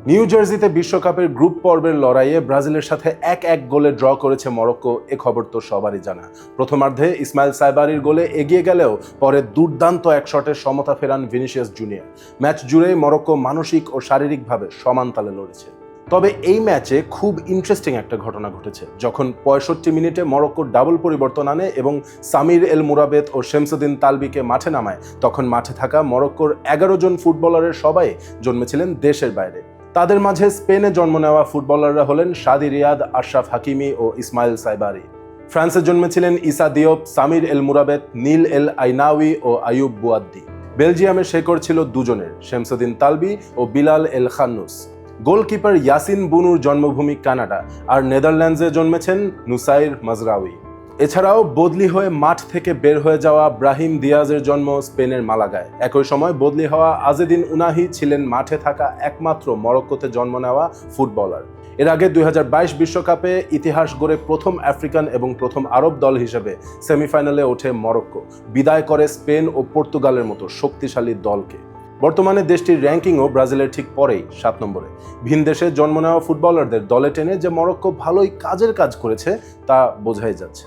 New জার্সিতে বিশ্বকাপের group পর্বের লড়াইয়ে ব্রাজিলের সাথে 1-1 গোলে ড্র করেছে মরক্কো, এ খবর তো সবারই জানা। প্রথমার্ধে ইসমাইল সাইবারির গোলে এগিয়ে গেলেও পরে দুর্দান্ত এক শটে সমতা ফেরান ভিনিসিয়াস জুনিয়র। ম্যাচ জুড়েই মরক্কো মানসিক ও শারীরিকভাবে সমান তালে লড়েছে। তবে এই ম্যাচে খুব ইন্টারেস্টিং একটা ঘটনা ঘটেছে। যখন 65 মিনিটে মরক্কো ডাবল পরিবর্তন আনে এবং সামির এল মুরাবেত ও শেমসুদ্দিন তালবিকে মাঠে নামায়, তখন মাঠে থাকা মরক্কোর 11 জন ফুটবলারের সবাই জন্মেছিলেন দেশের বাইরে। তাদের মাঝে স্পেনে জন্ম নেওয়া ফুটবলাররা হলেন শাদি রিয়াদ, আশরাফ হাকিমি ও ইসমাইল সাইবারি। ফ্রান্সে জন্মেছিলেন ইসা দিওপ, সামির এল মুরাবেত, নীল এল আইনাউই ও আয়ুব বুয়াদ্দি। বেলজিয়ামের শেকড় ছিল দুজনের, শেমসুদ্দিন তালবি ও বিলাল এল খান্নুস। গোলকিপার ইয়াসিন বুনুর জন্মভূমি কানাডা, আর নেদারল্যান্ডসে জন্মেছেন নুসাইর মাজরাউই। এছাড়াও বদলি হয়ে মাঠ থেকে বের হয়ে যাওয়া ব্রাহিম দিয়াজের জন্ম স্পেনের মালাগায়। একই সময় বদলি হওয়া আজেদিন উনাহি ছিলেন মাঠে থাকা একমাত্র মরক্কোতে জন্ম নেওয়া ফুটবলার। এর আগে 2022 বিশ্বকাপে ইতিহাস গড়ে প্রথম আফ্রিকান এবং প্রথম আরব দল হিসেবে সেমিফাইনালে ওঠে মরক্কো, বিদায় করে স্পেন ও পর্তুগালের মতো শক্তিশালী দলকে। বর্তমানে দেশটির র্যাঙ্কিংও ব্রাজিলের ঠিক পরেই 7 নম্বরে। ভিন দেশে জন্ম নেওয়া ফুটবলারদের দলে টেনে যে মরক্কো ভালোই কাজের কাজ করেছে তা বোঝাই যাচ্ছে।